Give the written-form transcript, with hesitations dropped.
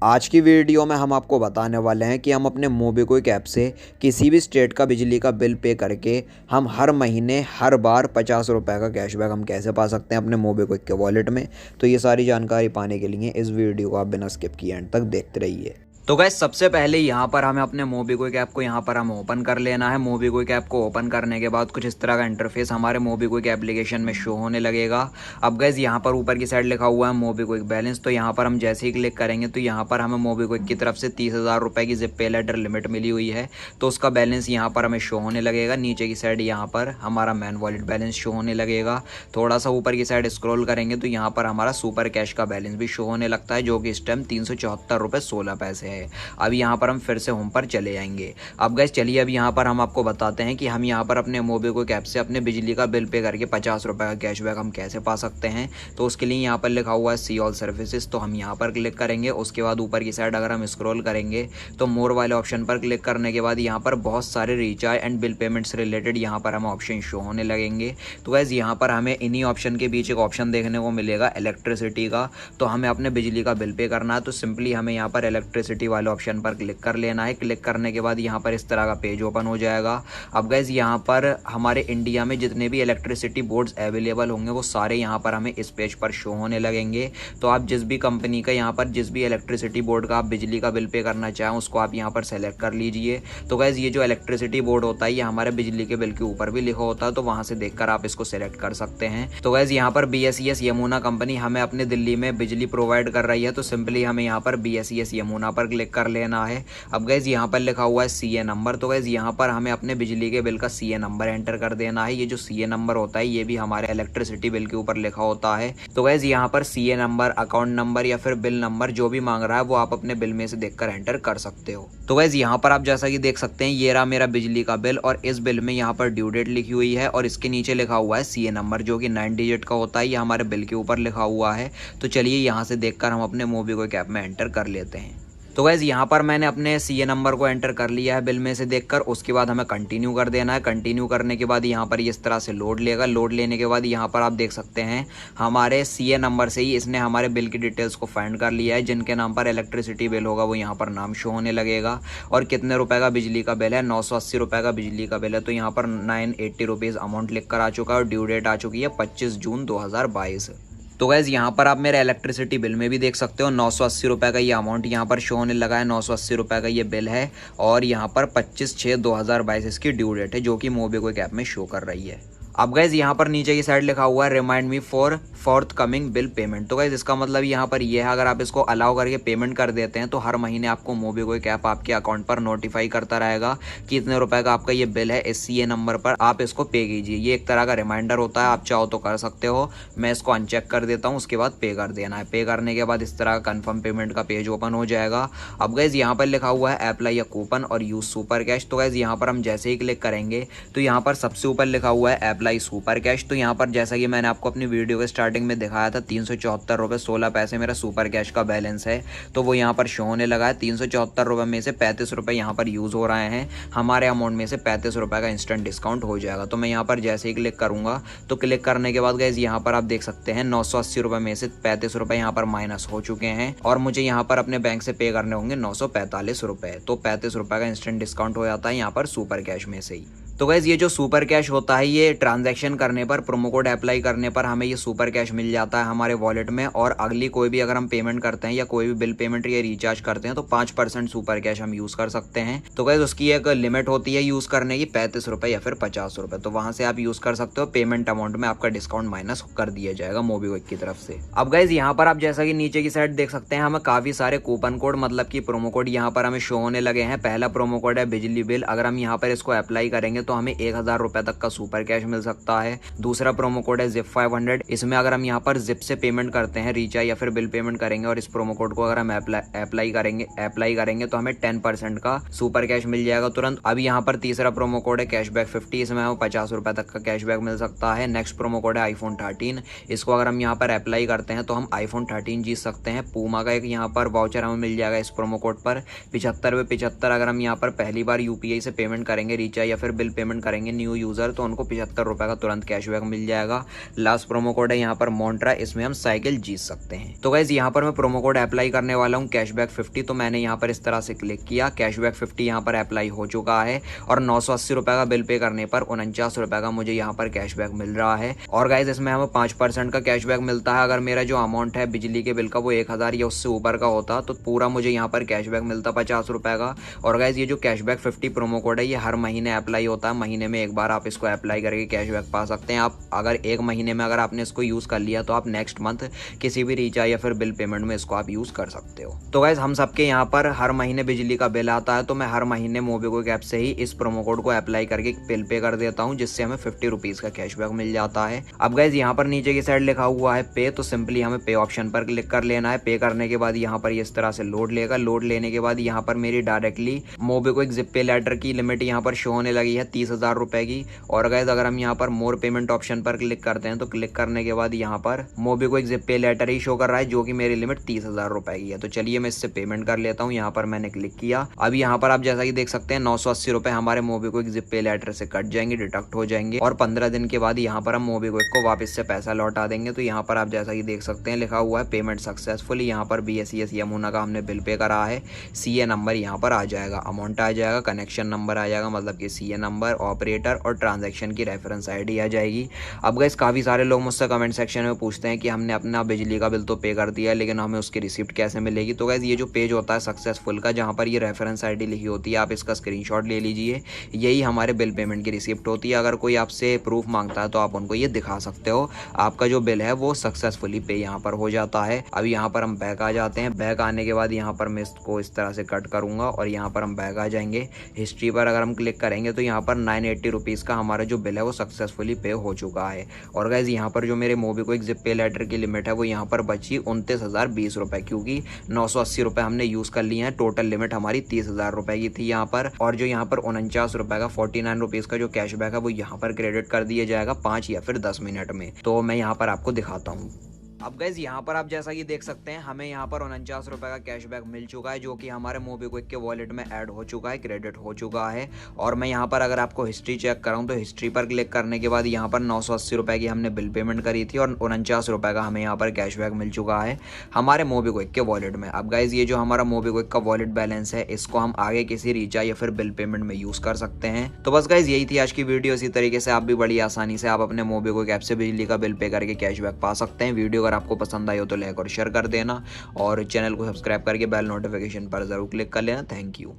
आज की वीडियो में हम आपको बताने वाले हैं कि हम अपने मोबीक्विक ऐप से किसी भी स्टेट का बिजली का बिल पे करके हम हर महीने हर बार 50 रुपये का कैशबैक हम कैसे पा सकते हैं अपने मोबीक्विक के वॉलेट में। तो ये सारी जानकारी पाने के लिए इस वीडियो को आप बिना स्किप किए एंड तक देखते रहिए। तो गाइस सबसे पहले यहाँ पर हमें अपने मोबीक्विक ऐप को यहाँ पर हम ओपन कर लेना है। मोबीक्विक ऐप को ओपन करने के बाद कुछ इस तरह का इंटरफेस हमारे मोबीक्विक एप्लीकेशन में शो होने लगेगा। अब गाइस यहाँ पर ऊपर की साइड लिखा हुआ है मोबीक्विक बैलेंस, तो यहाँ पर हम जैसे ही क्लिक करेंगे तो यहाँ पर हमें मोबीक्विक की तरफ से 30,000 रुपये की जिप पे लेटर लिमिट मिली हुई है, तो उसका बैलेंस यहाँ पर हमें शो होने लगेगा। नीचे की साइड यहाँ पर हमारा मैन वॉलेट बैलेंस शो होने लगेगा। थोड़ा सा ऊपर की साइड स्क्रॉल करेंगे तो यहाँ पर हमारा सुपर कैश का बैलेंस भी शो होने लगता है, जो कि इस टाइम 374 रुपये 16 पैसे है। अब यहाँ पर हम फिर से होम पर चले जाएंगे। अब गाइस चलिए अब यहाँ पर हम आपको बताते हैं कि हम यहाँ पर अपने मोबीक्विक ऐप से अपने बिजली का बिल पे करके 50 रुपये का कैशबैक हम कैसे पा सकते हैं। तो उसके लिए यहाँ पर लिखा हुआ है सी ऑल सर्विसेज, तो हम यहाँ पर क्लिक करेंगे। उसके बाद ऊपर की साइड अगर हम स्क्रॉल करेंगे तो मोर वाले ऑप्शन पर क्लिक करने के बाद यहाँ पर बहुत सारे recharge and bill payments related यहाँ पर हमें ऑप्शन शो होने लगेंगे। तो गाइस यहाँ पर हमें इन्हीं ऑप्शन के बीच एक ऑप्शन देखने को मिलेगा इलेक्ट्रिसिटी का, तो हमें अपने बिजली का बिल पे करना है। तो सिंपली हमें यहाँ पर इलेक्ट्रिसिटी वाले ऑप्शन पर क्लिक कर लेना है। क्लिक करने के बाद यहाँ पर इस तरह का पेज ओपन हो जाएगा। अब गाइस यहाँ पर हमारे इंडिया में जितने भी इलेक्ट्रिसिटी बोर्ड्स अवेलेबल होंगे वो सारे यहाँ पर हमें इस पेज पर शो होने लगेंगे। तो आप जिस भी कंपनी का यहाँ पर जिस भी इलेक्ट्रिसिटी बोर्ड का आप बिजली का बिल पे करना चाहें उसको आप यहाँ पर सेलेक्ट कर लीजिए। तो गाइस ये जो इलेक्ट्रिसिटी बोर्ड होता है ये हमारे बिजली के बिल के ऊपर भी लिखा होता है, तो वहाँ से देखकर आप इसको सेलेक्ट कर सकते हैं। तो गाइस यहाँ पर BSES यमुना कंपनी हमें अपने दिल्ली में बिजली प्रोवाइड कर रही है, तो सिंपली हमें यहाँ पर BSES यमुना पर क्लिक कर लेना है। अब गाइस यहाँ पर लिखा हुआ है CA नंबर, तो गाइस यहाँ पर हमें अपने बिजली के बिल का CA नंबर एंटर कर देना है। ये जो CA नंबर होता है ये भी हमारे इलेक्ट्रिसिटी बिल के ऊपर लिखा होता है। तो गाइस यहाँ पर CA नंबर, अकाउंट नंबर या फिर बिल नंबर जो भी मांग रहा है वो आप अपने बिल में से देखकर एंटर कर सकते हो। तो गाइस यहाँ पर आप जैसा कि देख सकते हैं ये रहा मेरा बिजली का बिल, और इस बिल में यहाँ पर ड्यू डेट लिखी हुई है और इसके नीचे लिखा हुआ है CA नंबर जो कि 9 डिजिट का होता है, ये हमारे बिल के ऊपर लिखा हुआ है। तो चलिए यहाँ से देखकर हम अपने मोबीक्विक ऐप में एंटर कर लेते हैं। तो गाइस यहाँ पर मैंने अपने CA नंबर को एंटर कर लिया है बिल में से देखकर। उसके बाद हमें कंटिन्यू कर देना है। कंटिन्यू करने के बाद यहाँ पर इस तरह से लोड लेगा। लोड लेने के बाद यहाँ पर आप देख सकते हैं हमारे CA नंबर से ही इसने हमारे बिल की डिटेल्स को फाइंड कर लिया है। जिनके नाम पर इलेक्ट्रिसिटी बिल होगा वो यहाँ पर नाम शो होने लगेगा। और कितने रुपए का बिजली का बिल है, 980 रुपये का बिजली का बिल है। तो यहाँ पर 980 रुपीज़ अमाउंट लिख कर आ चुका है और ड्यू डेट आ चुकी है 25 जून 2022। तो गैस यहाँ पर आप मेरे इलेक्ट्रिसिटी बिल में भी देख सकते हो 980 रुपये का ये अमाउंट यहाँ पर शो होने लगा है। 980 रुपये का ये बिल है और यहाँ पर 25/6/2022 इसकी ड्यू डेट है जो कि मोबीक्विक ऐप में शो कर रही है। अब गाइज यहाँ पर नीचे की साइड लिखा हुआ है remind me for fourth coming bill payment. तो गाइज इसका मतलब यहाँ पर ये है अगर आप इसको अलाउ करके पेमेंट कर देते हैं तो हर महीने आपको मोबीक्विक ऐप आपके अकाउंट पर नोटिफाई करता रहेगा कि इतने रुपए का आपका ये बिल है, इस CA नंबर पर आप इसको पे कीजिए। ये एक तरह का रिमाइंडर होता है, आप चाहो तो कर सकते हो। मैं इसको अनचेक कर देता हूँ, उसके बाद पे कर देना है। पे करने के बाद इस तरह का कन्फर्म पेमेंट का पेज ओपन हो जाएगा। अब गाइज यहाँ पर लिखा हुआ है अप्लाई अ कूपन और यूज सुपर कैश। तो गाइज यहाँ पर हम जैसे ही क्लिक करेंगे तो यहाँ पर सबसे ऊपर लिखा हुआ है अप्लाई सुपर कैश। तो यहाँ पर जैसा कि मैंने आपको अपनी वीडियो के स्टार्टिंग में दिखाया था 374 रुपये 16 पैसे मेरा सुपर कैश का बैलेंस है, तो वो यहाँ पर शो होने लगा है। 374 रुपये में से 35 रुपये यहाँ पर यूज़ हो रहे हैं। हमारे अमाउंट में से 35 रुपये का इंस्टेंट डिस्काउंट हो जाएगा। तो मैं यहाँ पर जैसे ही क्लिक करूँगा तो क्लिक करने के बाद गाइस यहाँ पर आप देख सकते हैं 980 रुपये में से 35 रुपये यहाँ पर माइनस हो चुके हैं और मुझे यहाँ पर अपने बैंक से पे करने होंगे 945 रुपये। तो 35 रुपये का इंस्टेंट डिस्काउंट हो जाता है यहाँ पर सुपर कैश में से ही। तो गाइस ये जो सुपर कैश होता है ये ट्रांजैक्शन करने पर, प्रोमो कोड अप्लाई करने पर हमें ये सुपर कैश मिल जाता है हमारे वॉलेट में। और अगली कोई भी अगर हम पेमेंट करते हैं या कोई भी बिल पेमेंट या रिचार्ज करते हैं तो 5% सुपर कैश हम यूज़ कर सकते हैं। तो गाइस उसकी एक लिमिट होती है यूज़ करने की 35 रुपये या फिर 50 रुपये, तो वहाँ से आप यूज़ कर सकते हो। पेमेंट अमाउंट में आपका डिस्काउंट माइनस कर दिया जाएगा मोबीक्विक की तरफ से। अब गाइस यहाँ पर आप जैसा कि नीचे की साइड देख सकते हैं हमें काफ़ी सारे कूपन कोड मतलब कि प्रोमो कोड यहाँ पर हमें शो होने लगे हैं। पहला प्रोमो कोड है बिजली बिल, अगर हम यहाँ पर इसको अप्लाई करेंगे तो हमें 1000 रुपए तक का सुपर कैश मिल सकता है। दूसरा प्रोमो कोड है जिप 500, इसमें अगर हम यहाँ पर जिप से पेमेंट करते हैं रिचार्ज या फिर बिल पेमेंट करेंगे और इस प्रोमो कोड को अगर हम अप्लाई करेंगे तो हमें 10% का सुपर कैश मिल जाएगा तुरंत। अब यहाँ पर तीसरा प्रोमो कोड है कैशबैक 50, इसमें हमें 50 रुपए तक का कैशबैक मिल सकता है। नेक्स्ट प्रोमो कोड है आईफोन 13, इसको अगर हम यहाँ पर अप्लाई करते हैं तो हम आईफोन 13 जीत सकते हैं। पूमा का एक यहाँ पर वाउचर हमें मिल जाएगा इस प्रोमो कोड पर 75 अगर हम यहाँ पर पहली बार UPI से पेमेंट करेंगे रिचार्ज या फिर बिल पेमेंट करेंगे न्यू यूज़र तो उनको 75 रुपये का तुरंत कैशबैक मिल जाएगा। लास्ट प्रोमो कोड है यहाँ पर मोन्ट्रा, इसमें हम साइकिल जीत सकते हैं। तो गाइज यहाँ पर मैं प्रोमो कोड अप्लाई करने वाला हूँ कैशबैक 50। तो मैंने यहाँ पर इस तरह से क्लिक किया, कैशबैक 50 यहाँ पर अप्लाई हो चुका है और 980 रुपये का बिल पे करने पर 49 रुपये का मुझे यहाँ पर कैशबैक मिल रहा है। और गाइज इसमें हमें 5% का कैशबैक मिलता है। अगर मेरा जो अमाउंट है बिजली के बिल का वो 1000 या उससे ऊपर का होता तो पूरा मुझे यहाँ पर कैशबैक मिलता 50 रुपये का। और गाइज ये जो कैशबैक 50 प्रोमो कोड है ये हर महीने अप्लाई होता है, महीने में एक बार आप इसको अप्लाई करके कैशबैक पा सकते हैं। आप अगर एक महीने में अगर आपने इसको यूज़ कर लिया तो आप नेक्स्ट मंथ किसी भी रिचार्ज या फिर बिल पेमेंट में इसको आप यूज़ कर सकते हो। तो गाइज हम सबके यहाँ पर हर महीने बिजली का बिल आता है, तो मैं हर महीने मोबिक्विक ऐप से ही इस प्रोमो कोड को अप्लाई करके बिल पे कर देता हूँ, जिससे हमें 50 रुपीज़ का कैशबैक मिल जाता है। अब गाइज यहाँ पर नीचे की साइड लिखा हुआ है पे, तो सिंपली हमें पे ऑप्शन पर क्लिक कर लेना है। पे करने के बाद यहाँ पर इस तरह से लोड लेगा। लोड लेने के बाद यहाँ पर मेरी डायरेक्टली मोबिक्विक जिप पे लेटर की लिमिट यहाँ पर शो होने लगी है 30,000 रुपए की। और गाइज अगर हम यहाँ पर मोर पेमेंट ऑप्शन पर क्लिक करते हैं तो क्लिक करने के बाद यहाँ पर मोबिक्विक जिप पे लेटर ही शो कर रहा है, जो कि मेरी लिमिट 30,000 रुपए की है। तो चलिए मैं इससे पेमेंट कर लेता हूँ। यहाँ पर मैंने क्लिक किया। अब यहाँ पर आप जैसा कि देख सकते हैं 980 रुपए हमारे मोबिक्विक जिप पे लेटर से कट जाएंगे, डिडक्ट हो जाएंगे और 15 दिन के बाद यहाँ पर हम मोबिक्विक को वापस से पैसा लौटा देंगे। तो यहाँ पर आप जैसा कि देख सकते हैं लिखा हुआ है पेमेंट सक्सेसफुली। यहाँ पर BSES यमुना का हमने बिल पे करा है। CA नंबर यहाँ पर आ जाएगा, अमाउंट आ जाएगा, कनेक्शन नंबर आ जाएगा, मतलब कि CA नंबर, ऑपरेटर और ट्रांजैक्शन की रेफरेंस ID आ जाएगी। अब गाइस काफ़ी सारे लोग मुझसे कमेंट सेक्शन में पूछते हैं कि हमने अपना बिजली का बिल तो पे कर दिया है लेकिन हमें उसकी रिसिप्ट कैसे मिलेगी। तो गाइस ये जो पेज होता है सक्सेसफुल का, जहाँ पर ये रेफरेंस ID लिखी होती है, आप इसका स्क्रीनशॉट ले लीजिए। यही हमारे बिल पेमेंट की रिसिप्ट होती है। अगर कोई आपसे प्रूफ मांगता है तो आप उनको ये दिखा सकते हो, आपका जो बिल है वो सक्सेसफुली पे यहाँ पर हो जाता है। अब यहाँ पर हम बैक आ जाते हैं। बैक आने के बाद यहाँ पर मैं इसको इस तरह से कट करूँगा और यहाँ पर हम बैक आ जाएंगे। हिस्ट्री पर अगर हम क्लिक करेंगे तो यहाँ पर 980 रुपीज़ का हमारा जो बिल है वो सक्सेसफुली पे हो चुका है। और गाइज यहाँ पर जो मेरे मोबिक्विक जिप पे लेटर की लिमिट है वो यहाँ पर बची 29,020 रुपये, क्योंकि 980 रुपये हमने यूज़ कर लिए हैं। टोटल लिमिट हमारी 30,000 रुपये की थी यहाँ पर। और जो यहाँ पर 49 रुपये का 49 रुपीज़ का जो कैशबैक है वो यहाँ पर क्रेडिट कर दिया जाएगा 5 या फिर 10 मिनट में। तो मैं यहाँ पर आपको दिखाता हूँ। अब गाइज यहाँ पर आप जैसा कि देख सकते हैं हमें यहाँ पर 49 रुपये का कैशबैक मिल चुका है, जो कि हमारे मोबिक्विक के वॉलेट में ऐड हो चुका है, क्रेडिट हो चुका है। और मैं यहाँ पर अगर आपको हिस्ट्री चेक कराऊँ तो हिस्ट्री पर क्लिक करने के बाद यहाँ पर 980 रुपये की हमने बिल पेमेंट करी थी और 49 रुपये का हमें यहाँ पर कैशबैक मिल चुका है हमारे मोबिक्विक के वॉलेट में। अब गाइज ये जो हमारा मोबिक्विक का वॉलेट बैलेंस है इसको हम आगे किसी रिचार्ज या फिर बिल पेमेंट में यूज़ कर सकते हैं। तो बस गाइज यही थी आज की वीडियो। इसी तरीके से आप भी बड़ी आसानी से आप अपने मोबिक्विक ऐप से बिजली का बिल पे करके कैशबैक पा सकते हैं। वीडियो अगर आपको पसंद आई हो तो लाइक और शेयर कर देना और चैनल को सब्सक्राइब करके बेल नोटिफिकेशन पर जरूर क्लिक कर लेना। Thank you.